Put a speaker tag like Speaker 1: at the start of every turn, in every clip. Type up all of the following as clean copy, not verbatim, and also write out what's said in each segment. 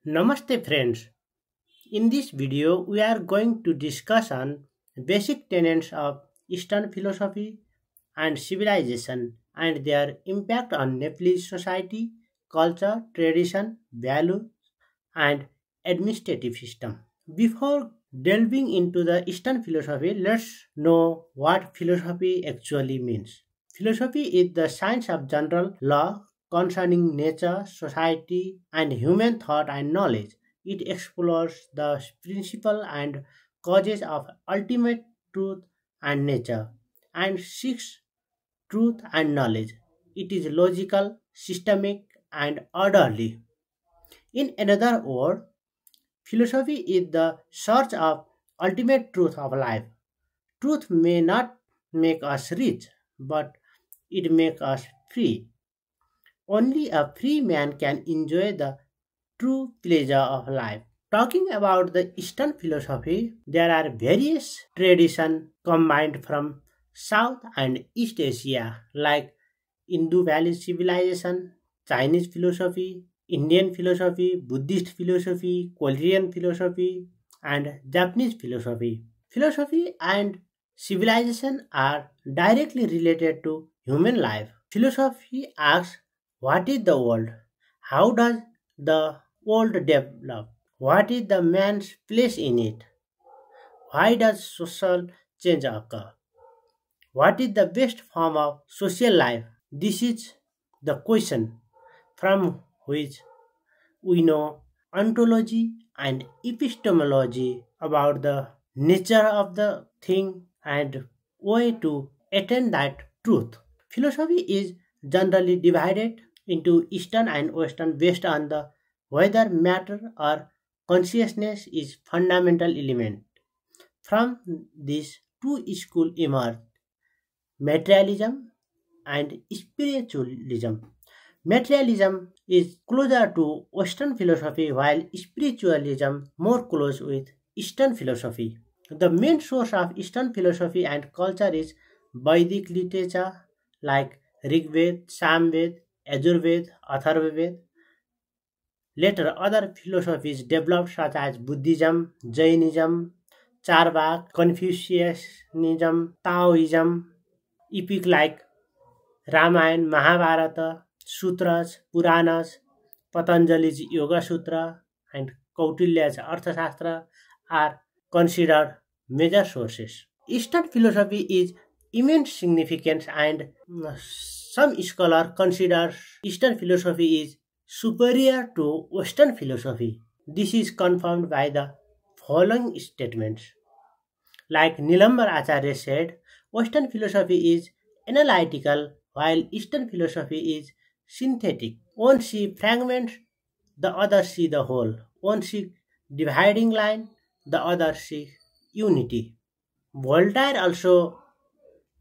Speaker 1: Namaste friends. In this video we are going to discuss on basic tenets of Eastern philosophy and civilization and their impact on Nepalese society, culture, tradition, value and administrative system. Before delving into the Eastern philosophy, let's know what philosophy actually means. Philosophy is the science of general law concerning nature, society, and human thought and knowledge. It explores the principle and causes of ultimate truth and nature and seeks truth and knowledge. It is logical, systemic, and orderly. In another word, philosophy is the search of ultimate truth of life. Truth may not make us rich, but it makes us free. Only a free man can enjoy the true pleasure of life. Talking about the Eastern philosophy, there are various traditions combined from South and East Asia, like Indo Valley civilization, Chinese philosophy, Indian philosophy, Buddhist philosophy, Korean philosophy, and Japanese philosophy. Philosophy and civilization are directly related to human life. Philosophy asks, what is the world? How does the world develop? What is the man's place in it? Why does social change occur? What is the best form of social life? This is the question from which we know ontology and epistemology about the nature of the thing and way to attain that truth. Philosophy is generally divided into Eastern and Western based on the whether matter or consciousness is fundamental element. From these two schools emerged materialism and spiritualism. Materialism is closer to Western philosophy while spiritualism more close with Eastern philosophy. The main source of Eastern philosophy and culture is Vedic literature like Rigved, Samved, Ajurved, Atharvaved. Later, other philosophies developed such as Buddhism, Jainism, Charvak, Confucianism, Taoism, epic like Ramayana, Mahabharata, Sutras, Puranas, Patanjali's Yoga Sutra, and Kautilya's Arthashastra are considered major sources. Eastern philosophy is immense significance and some scholars consider Eastern philosophy is superior to Western philosophy. This is confirmed by the following statements. Like Nilambar Acharya said, Western philosophy is analytical while Eastern philosophy is synthetic. One see fragments, the other see the whole. One see dividing line, the other see unity. Voltaire also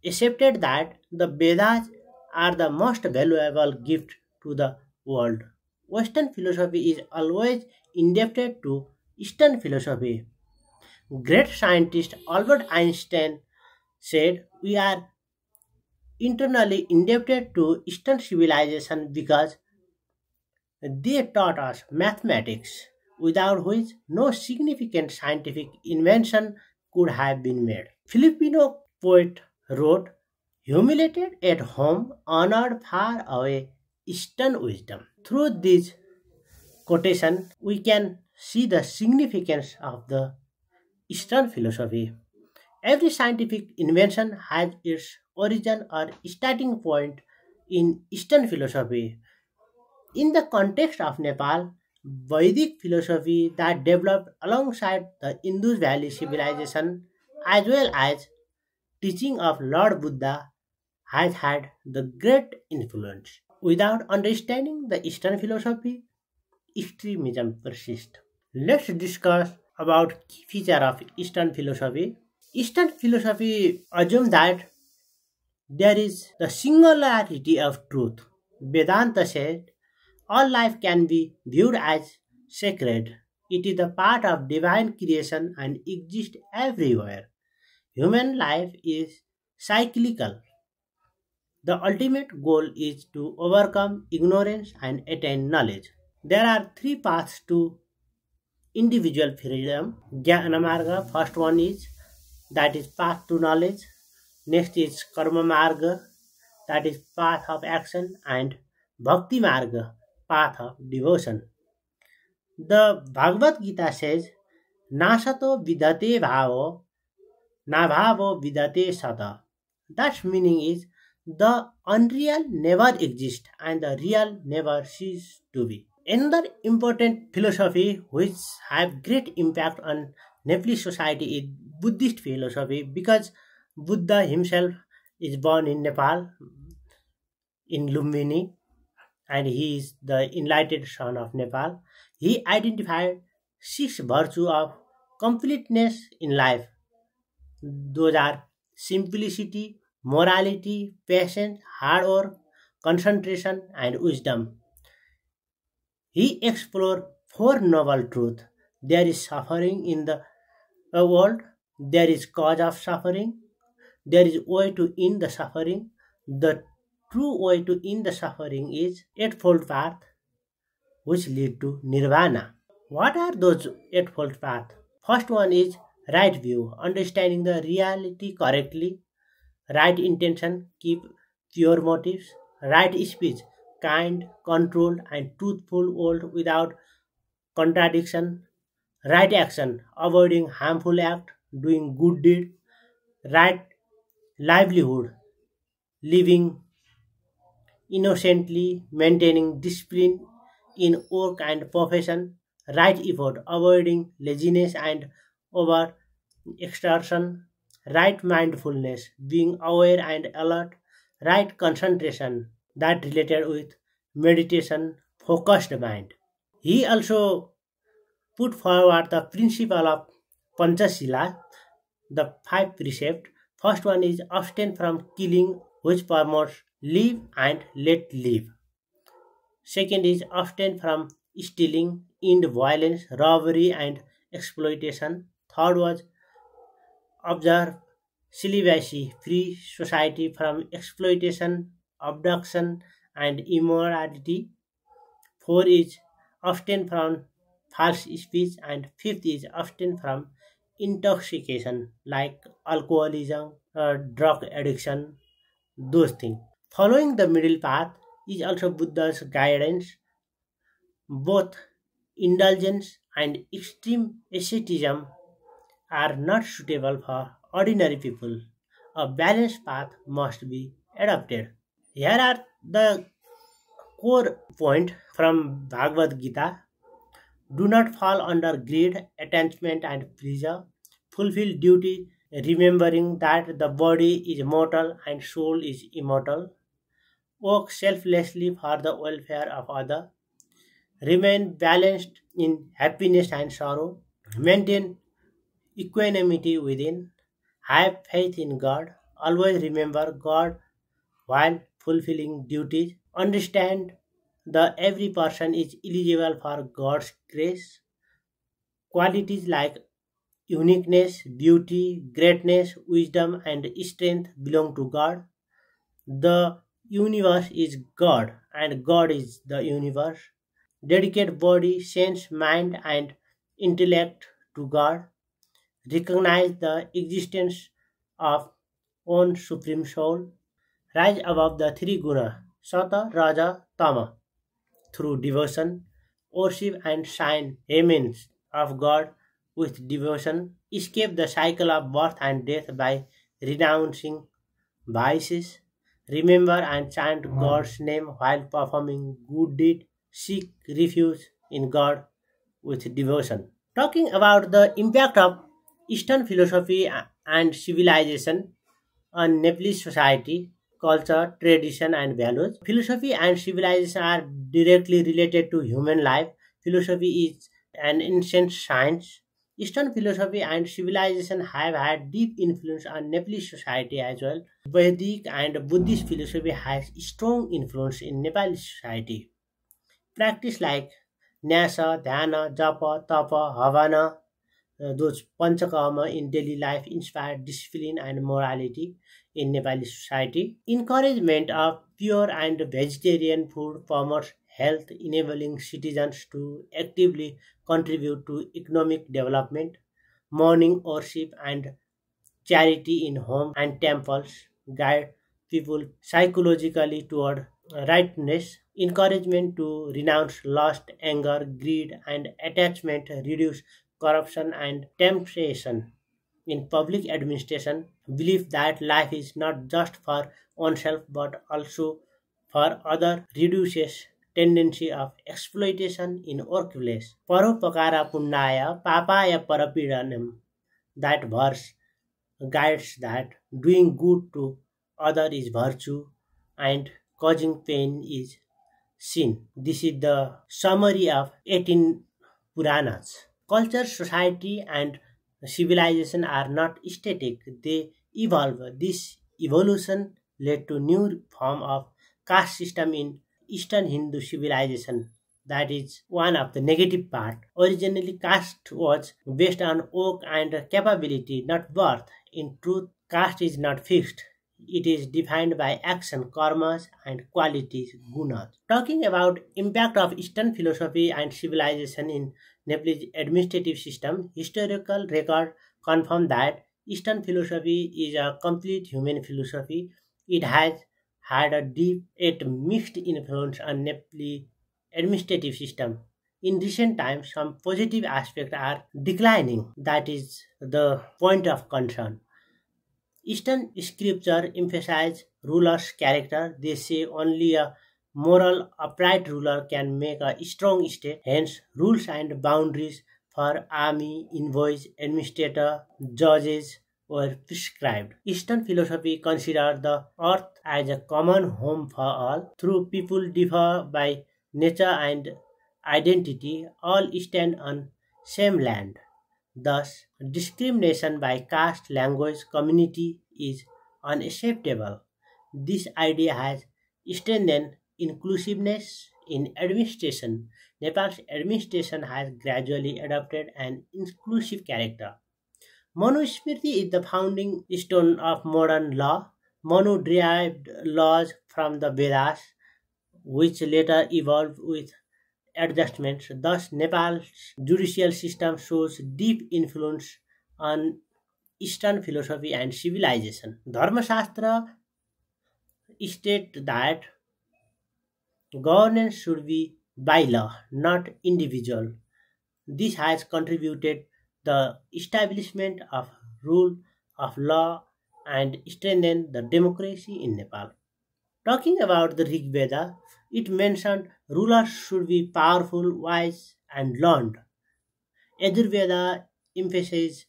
Speaker 1: accepted that the Vedas are the most valuable gift to the world. Western philosophy is always indebted to Eastern philosophy. Great scientist Albert Einstein said, we are internally indebted to Eastern civilization because they taught us mathematics, without which no significant scientific invention could have been made. Filipino poet wrote, humiliated at home, honored far away, Eastern wisdom. Through this quotation, we can see the significance of the Eastern philosophy. Every scientific invention has its origin or starting point in Eastern philosophy. In the context of Nepal, Vedic philosophy that developed alongside the Indus Valley civilization as well as teaching of Lord Buddha has had the great influence. Without understanding the Eastern philosophy, extremism persists. Let's discuss about key feature of Eastern philosophy. Eastern philosophy assumes that there is the singularity of truth. Vedanta said all life can be viewed as sacred. It is a part of divine creation and exists everywhere. Human life is cyclical. The ultimate goal is to overcome ignorance and attain knowledge. There are three paths to individual freedom. Jnana Marga, first one is that is path to knowledge. Next is Karma Marga, that is path of action, and Bhakti Marga, path of devotion. The Bhagavad Gita says, Nasato vidhate bhavo, nabhavo vidhate sata. That meaning is the unreal never exists and the real never ceases to be. Another important philosophy which have great impact on Nepalese society is Buddhist philosophy, because Buddha himself is born in Nepal, in Lumbini, and he is the enlightened son of Nepal. He identified 6 virtues of completeness in life. Those are simplicity, morality, patience, hard work, concentration, and wisdom. He explored 4 noble truths. There is suffering in the world, there is cause of suffering, there is way to end the suffering. The true way to end the suffering is eightfold path which lead to nirvana. What are those eightfold paths? First one is right view, understanding the reality correctly. Right intention, keep pure motives. Right speech, kind, controlled, and truthful word without contradiction. Right action, avoiding harmful act, doing good deed. Right livelihood, living innocently, maintaining discipline in work and profession. Right effort, avoiding laziness and over exertion. Right mindfulness, being aware and alert. Right concentration, that related with meditation, focused mind. He also put forward the principle of Panchashila, the 5 precepts. First one is abstain from killing, which promotes live and let live. Second is abstain from stealing, end violence, robbery, and exploitation. Third was observe celibacy, free society from exploitation, abduction, and immorality. Four is abstain from false speech, and fifth is abstain from intoxication like alcoholism, drug addiction, those things. Following the middle path is also Buddha's guidance. Both indulgence and extreme asceticism are not suitable for ordinary people. A balanced path must be adopted. Here are the core point from Bhagavad Gita. Do not fall under greed, attachment, and pleasure. Fulfill duty, remembering that the body is mortal and soul is immortal. Work selflessly for the welfare of others. Remain balanced in happiness and sorrow. Maintain equanimity within. Have faith in God. Always remember God while fulfilling duties. Understand that every person is eligible for God's grace. Qualities like uniqueness, beauty, greatness, wisdom, and strength belong to God. The universe is God, and God is the universe. Dedicate body, sense, mind, and intellect to God. Recognize the existence of one supreme soul. Rise above the 3 guna, Sata, Raja, Tama, through devotion. Worship and shine image of God with devotion. Escape the cycle of birth and death by renouncing vices. Remember and chant God's name while performing good deed. Seek refuge in God with devotion. Talking about the impact of Eastern philosophy and civilization on Nepalese society, culture, tradition, and values. Philosophy and civilization are directly related to human life. Philosophy is an ancient science. Eastern philosophy and civilization have had deep influence on Nepalese society as well. Vedic and Buddhist philosophy has strong influence in Nepali society. Practice like Nyasa, Dhyana, Japa, Tapa, Havana, those Panchakama in daily life inspire discipline and morality in Nepali society. Encouragement of pure and vegetarian food promotes health, enabling citizens to actively contribute to economic development. Morning worship and charity in homes and temples guide people psychologically toward rightness. Encouragement to renounce lust, anger, greed, and attachment reduce corruption and temptation. In public administration, belief that life is not just for oneself but also for other reduces tendency of exploitation in workplace. Paropakara punnaya papaya parapidanam. That verse guides that doing good to other is virtue and causing pain is sin. This is the summary of 18 Puranas. Culture, society, and civilization are not static, they evolve. This evolution led to new form of caste system in Eastern Hindu civilization. That is one of the negative part. Originally, caste was based on work and capability, not birth. In truth, caste is not fixed. It is defined by action, karmas, and qualities, gunas. Talking about impact of Eastern philosophy and civilization in Nepalese administrative system, historical record confirm that Eastern philosophy is a complete human philosophy. It has had a deep yet mixed influence on Nepali administrative system. In recent times, some positive aspects are declining. That is the point of concern. Eastern scripture emphasize ruler's character. They say only a moral, upright ruler can make a strong state. Hence, rules and boundaries for army, envoys, administrator, judges were prescribed. Eastern philosophy considered the earth as a common home for all. Though people differ by nature and identity, all stand on same land. Thus, discrimination by caste, language, community is unacceptable. This idea has strengthened inclusiveness in administration. Nepal's administration has gradually adopted an inclusive character. Manusmriti is the founding stone of modern law. Manu derived laws from the Vedas, which later evolved with adjustments. Thus, Nepal's judicial system shows deep influence on Eastern philosophy and civilization. Dharmashastra states that governance should be by law, not individual. This has contributed the establishment of rule of law and strengthened the democracy in Nepal. Talking about the Rig Veda, it mentioned rulers should be powerful, wise, and learned. Ayurveda emphasizes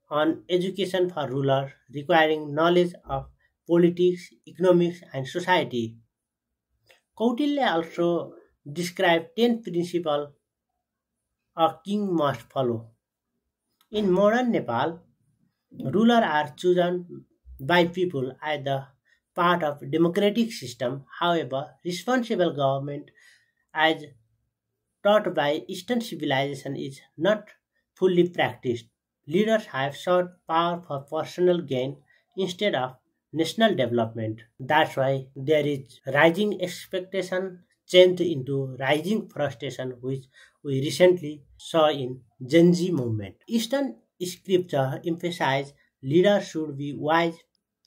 Speaker 1: on education for rulers, requiring knowledge of politics, economics, and society. Kautilya also described 10 principles a king must follow. In modern Nepal, rulers are chosen by people as the part of democratic system. However, responsible government as taught by Eastern civilization is not fully practiced. Leaders have sought power for personal gain instead of national development. That's why there is rising expectation changed into rising frustration, which we recently saw in Gen Z movement. Eastern scripture emphasize leaders should be wise,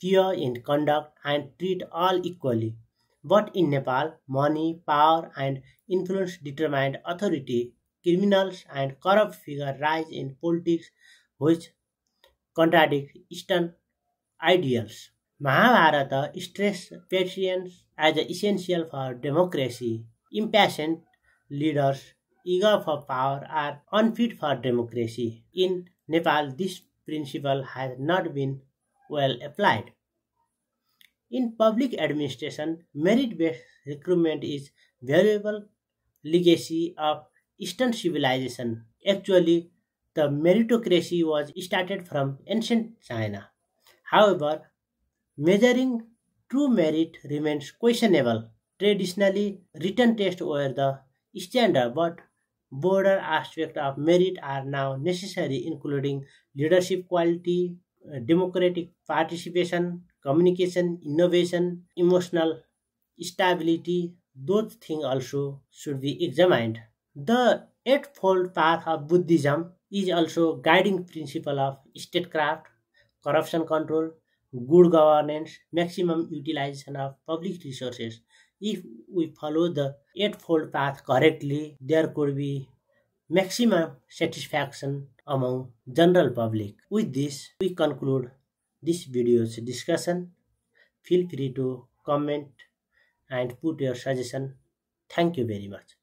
Speaker 1: pure in conduct, and treat all equally. But in Nepal, money, power, and influence determined authority. Criminals and corrupt figures rise in politics, which contradict Eastern ideals. Mahabharata stressed patience as essential for democracy. Impatient leaders eager for power are unfit for democracy. In Nepal, this principle has not been well applied. In public administration, merit-based recruitment is valuable legacy of Eastern civilization. Actually, the meritocracy was started from ancient China. However, measuring true merit remains questionable. Traditionally, written tests were the standard, but broader aspects of merit are now necessary, including leadership quality, democratic participation, communication, innovation, emotional stability. those things also should be examined. The Eightfold Path of Buddhism is also guiding principle of statecraft, corruption control, good governance, maximum utilization of public resources. If we follow the Eightfold Path correctly, there could be maximum satisfaction among general public. With this, we conclude this video's discussion. Feel free to comment and put your suggestion. Thank you very much.